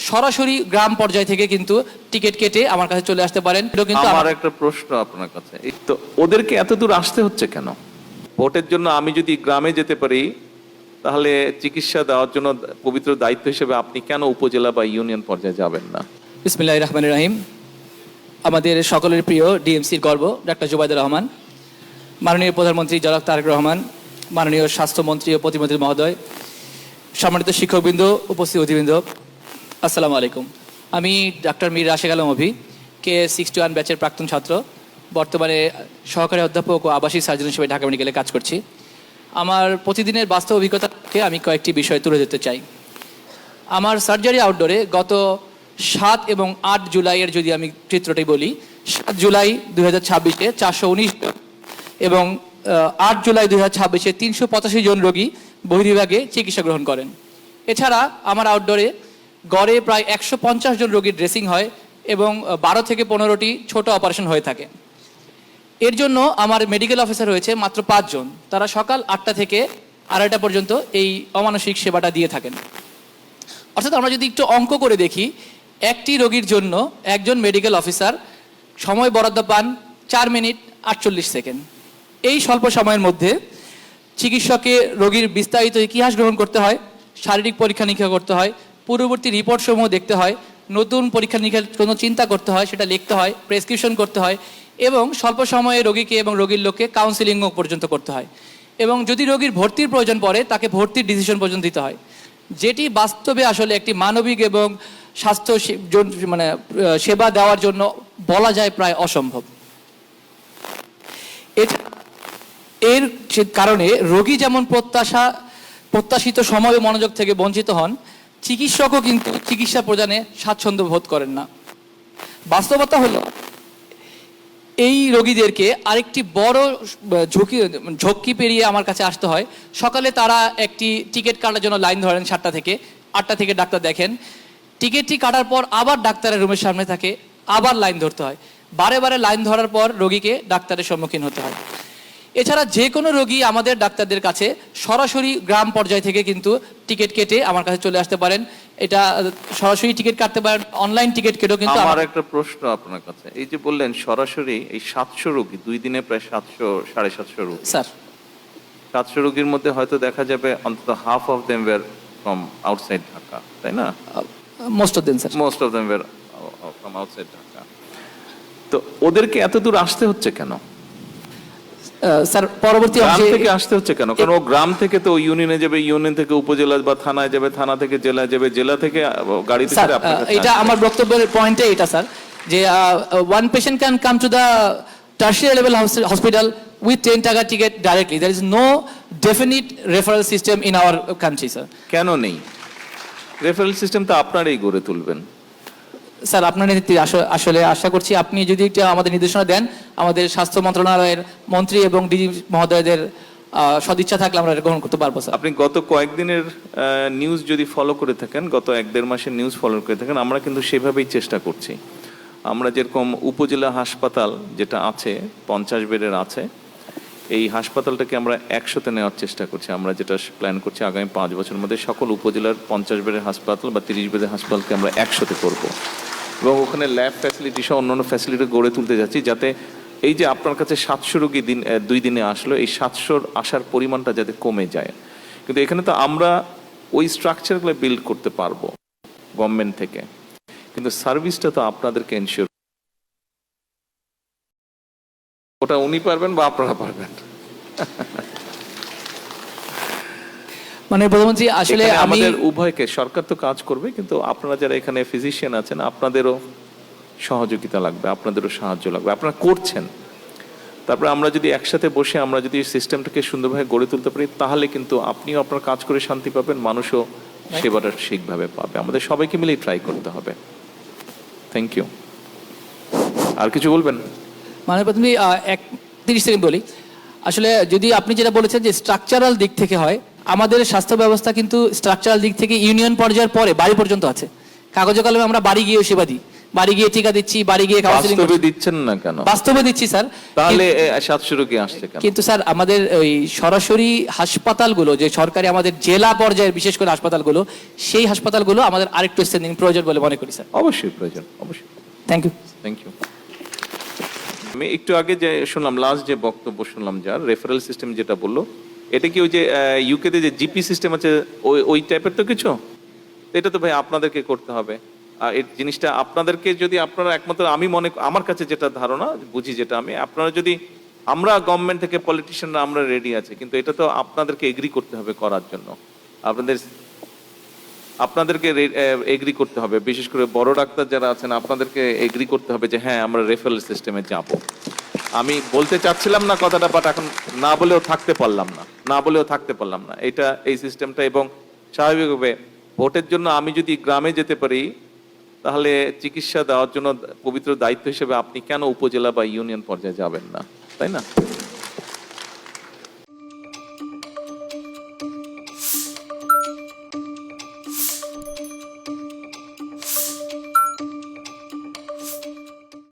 সরাসরি গ্রাম পর্যায় থেকে কিন্তু টিকিট কেটে আমার কাছে চলে আসতে পারেন। কিন্তু আমার একটা প্রশ্ন আপনার কাছে, এই তো ওদেরকে এত দূর আসতে হচ্ছে কেন? ভোটের জন্য আমি যদি গ্রামে যেতে পারি, তাহলে চিকিৎসা দেওয়ার জন্য পবিত্র দায়িত্ব হিসেবে আপনি কেন উপজেলা বা ইউনিয়ন পর্যায়ে যাবেন না? বিসমিল্লাহির রহমানির রহিম। আমাদের সকলের প্রিয় ডিএমসির গর্ব ডাক্তার জুবাইদুর রহমান, মাননীয় প্রধানমন্ত্রী জনাব তারেক রহমান, মাননীয় স্বাস্থ্যমন্ত্রী ও প্রতিমন্ত্রী মহোদয়, সম্মানিত শিক্ষকবৃন্দ, উপস্থিত অতিবৃন্দ, আসসালামু আলাইকুম। আমি ডাক্তার মীর রাশেক আলম অভি, KS61 ব্যাচের প্রাক্তন ছাত্র, বর্তমানে সহকারী অধ্যাপক ও আবাসিক সার্জন হিসেবে ঢাকা মেডিকেলে কাজ করছি। আমার প্রতিদিনের বাস্তব অভিজ্ঞতাকে আমি কয়েকটি বিষয় তুলে ধরতে চাই। আমার সার্জারি আউটডোরে গত 7 এবং 8 জুলাইয়ের যদি আমি চিত্রটি বলি, 7 জুলাই 2026-এ 419 এবং 8 জুলাই 2026-এ 385 জন রোগী বহির্বিভাগে চিকিৎসা গ্রহণ করেন। এছাড়া আমার আউটডোরে গড়ে প্রায় 150 জন রোগীর ড্রেসিং হয় এবং 12 থেকে 15টি ছোট অপারেশন হয়ে থাকে। এর জন্য আমার মেডিকেল অফিসার রয়েছে মাত্র 5 জন। তারা সকাল 8টা থেকে 2:30টা পর্যন্ত এই অমানসিক সেবাটা দিয়ে থাকেন। অর্থাৎ আমরা যদি একটু অঙ্ক করে দেখি, একটি রোগীর জন্য একজন মেডিকেল অফিসার সময় বরাদ্দ পান 4 মিনিট 48 সেকেন্ড। এই স্বল্প সময়ের মধ্যে চিকিৎসকে রোগীর বিস্তারিত ইতিহাস গ্রহণ করতে হয়, শারীরিক পরীক্ষা নিরীক্ষা করতে হয়, পূর্ববর্তী রিপোর্টসমূহ দেখতে হয়, নতুন পরীক্ষা নিরীক্ষার কোনো চিন্তা করতে হয়, সেটা লিখতে হয়, প্রেসক্রিপশন করতে হয় এবং স্বল্প সময়ে রোগীকে এবং রোগীর লোককে কাউন্সিলিংও পর্যন্ত করতে হয় এবং যদি রোগীর ভর্তির প্রয়োজন পড়ে তাকে ভর্তির ডিসিশন পর্যন্ত দিতে হয়, যেটি বাস্তবে আসলে একটি মানবিক এবং স্বাস্থ্য সেবা দেওয়ার জন্য বলা যায় প্রায় অসম্ভব। এর কারণে রোগী যেমন প্রত্যাশিত সময় ও মনোযোগ থেকে বঞ্চিত হন, চিকিৎসকও কিন্তু চিকিৎসা প্রদানে স্বাচ্ছন্দ্য বোধ করেন না। বাস্তবতা হলো এই রোগীদেরকে আরেকটি বড় ঝক্কি পেরিয়ে আমার কাছে আসতে হয়। সকালে তারা একটি টিকিট কাটার জন্য লাইন ধরেন 7টা থেকে 8টা থেকে ডাক্তার দেখেন, টিকিটটি কাটার পর আবার ডাক্তারের রুমের সামনে থাকে, আবার লাইন ধরতে হয়, বারে বারে লাইন ধরার পর রোগীকে ডাক্তারের সম্মুখীন হতে হয়। এছাড়া যে কোনো রোগী আমাদের ডাক্তারদের কাছে সরাসরি গ্রাম পর্যায় থেকে কিন্তু টিকিট কেটে আমার কাছে চলে আসতে পারেন। এটা সরাসরি টিকিট কাটতে পারেন, অনলাইন টিকিট কেটেও কিন্তু। আমার একটা প্রশ্ন আপনার কাছে, এই যে বললেন সরাসরি এই 700 রোগী, 2 দিনে প্রায় 700-750 রোগী। স্যার 700 রোগীর মধ্যে হয়তো দেখা যাবে অন্তত half of them were from outside Dhaka, তাই না? Most of them sir. Most of them were from outside Dhaka. তো ওদেরকে এত দূর আসতে হচ্ছে কেন? স্যার পরবর্তী গ্রাম থেকে আসতে হচ্ছে কেন? কারণ ও গ্রাম থেকে তো ইউনিয়নে যাবে, ইউনিয়ন থেকে উপজেলা বা থানায় যাবে, থানা থেকে জেলায় যাবে, জেলা থেকে গাড়িতে করে আপনার কাছে। এটা আমার বক্তব্যের পয়েন্টে এটা স্যার, যে one patient can come to the tertiary level hospital with 10 টাকা ticket directly. There is no definite referral system in our country, sir. কেন নেই? রেফারেল সিস্টেম তো আপনারাই গড়ে তুলবেন। স্যার আপনার নেতৃত্বে আসলে আশা করছি আপনি যদি একটু আমাদের নির্দেশনা দেন, আমাদের স্বাস্থ্য মন্ত্রণালয়ের মন্ত্রী এবং ডিজি মহোদয়দের সদিচ্ছা থাকলে আমরা এটা গ্রহণ করতে পারবো স্যার। আপনি গত কয়েকদিনের নিউজ যদি ফলো করে থাকেন, গত 1-1.5 মাসের নিউজ ফলো করে থাকেন, আমরা কিন্তু সেভাবেই চেষ্টা করছি। আমরা যেরকম উপজেলা হাসপাতাল যেটা আছে 50 বেডের আছে, এই হাসপাতালটাকে আমরা 100-তে নেওয়ার চেষ্টা করছি। আমরা যেটা প্ল্যান করছি আগামী 5 বছরের মধ্যে সকল উপজেলার 50 বেডের হাসপাতাল বা 30 বেডের হাসপাতালকে আমরা 100-তে করবো এবং ওখানে ল্যাব ফ্যাসিলিটি সহ অন্যান্য ফ্যাসিলিটি গড়ে তুলতে যাচ্ছি, যাতে এই যে আপনার কাছে 700 রোগী 2 দিনে আসলো, এই 700 আসার পরিমাণটা যাতে কমে যায়। কিন্তু এখানে তো আমরা ওই স্ট্রাকচারগুলো বিল্ড করতে পারবো গভর্নমেন্ট থেকে, কিন্তু সার্ভিসটা তো আপনাদেরকে এনশিওর, ওটা উনি পারবেন বা আপনারা পারবেন। মানে প্রধানমন্ত্রী আসলে আমাদের উভয়কে, সরকার তো কাজ করবে, কিন্তু আপনারা যারা এখানে ফিজিশিয়ান আছেন আপনাদেরও সহযোগিতা লাগবে, আপনাদেরও সাহায্য লাগবে, আপনারা করছেন। তারপরে আমরা যদি একসাথে বসে আমরা যদি সিস্টেমটাকে সুন্দরভাবে গড়ে তুলতে পারি, তাহলে কিন্তু আপনিও আপনার কাজ করে শান্তি পাবেন, মানুষও সেবাটা ঠিকভাবে পাবে। আমাদের সবাইকে মিলেই ট্রাই করতে হবে। Thank you. আর কিছু বলবেন? মানে প্রথমে 30 সেকেন্ড বলি। আসলে যদি আপনি যেটা বলেছেন যে স্ট্রাকচারাল দিক থেকে হয়, আমাদের স্বাস্থ্য ব্যবস্থা কিন্তু স্ট্রাকচারাল দিক থেকে ইউনিয়ন পর্যায়ের পরে বাড়ি পর্যন্ত আছে। কাগজে কলমে আমরা বাড়ি গিয়েও সেবা দিই, বাড়ি গিয়ে টিকা দিচ্ছি, বাড়ি গিয়ে কাউন্সিলিং বাস্তবে দিচ্ছেন না কেন? বাস্তবে দিচ্ছি স্যার। তাহলে 700 রোগী আসছে কেন? কিন্তু স্যার আমাদের ওই সরাসরি হাসপাতালগুলো যে সরকারি আমাদের জেলা পর্যায়ের বিশেষ করে হাসপাতালগুলো, সেই হাসপাতালগুলো আমাদের আরেকটু স্ট্রেন্থেনিং প্রয়োজন বলে মনে করি স্যার। অবশ্যই প্রয়োজন, অবশ্যই। Thank you. Thank you. আমি একটু আগে যে শুনলাম, লাস্ট যে বক্তব্য শুনলাম, যার রেফারেল সিস্টেম যেটা বললো, এটা কি ওই যে ইউকেতে যে জিপি সিস্টেম আছে ওই টাইপের তো কিছু? এটা তো ভাই আপনাদেরকে করতে হবে। আর এই জিনিসটা আপনাদেরকে যদি আপনারা একমাত্র, আমি আমার কাছে যেটা ধারণা বুঝি, যেটা আমি, আপনারা যদি, আমরা গভর্নমেন্ট থেকে পলিটিশিয়ানরা আমরা রেডি আছে, কিন্তু এটা তো আপনাদেরকে এগ্রি করতে হবে করার জন্য। আপনাদেরকে এগ্রি করতে হবে, বিশেষ করে বড় ডাক্তার যারা আছেন আপনাদেরকে এগ্রি করতে হবে যে হ্যাঁ আমরা রেফারেল সিস্টেমে যাব। আমি বলতে চাচ্ছিলাম না কথাটা, বাট এখন না বলেও থাকতে পারলাম না। এটা এই সিস্টেমটা, এবং স্বাভাবিকভাবে ভোটের জন্য আমি যদি গ্রামে যেতে পারি, তাহলে চিকিৎসা দেওয়ার জন্য পবিত্র দায়িত্ব হিসেবে আপনি কেন উপজেলা বা ইউনিয়ন পর্যায়ে যাবেন না, তাই না?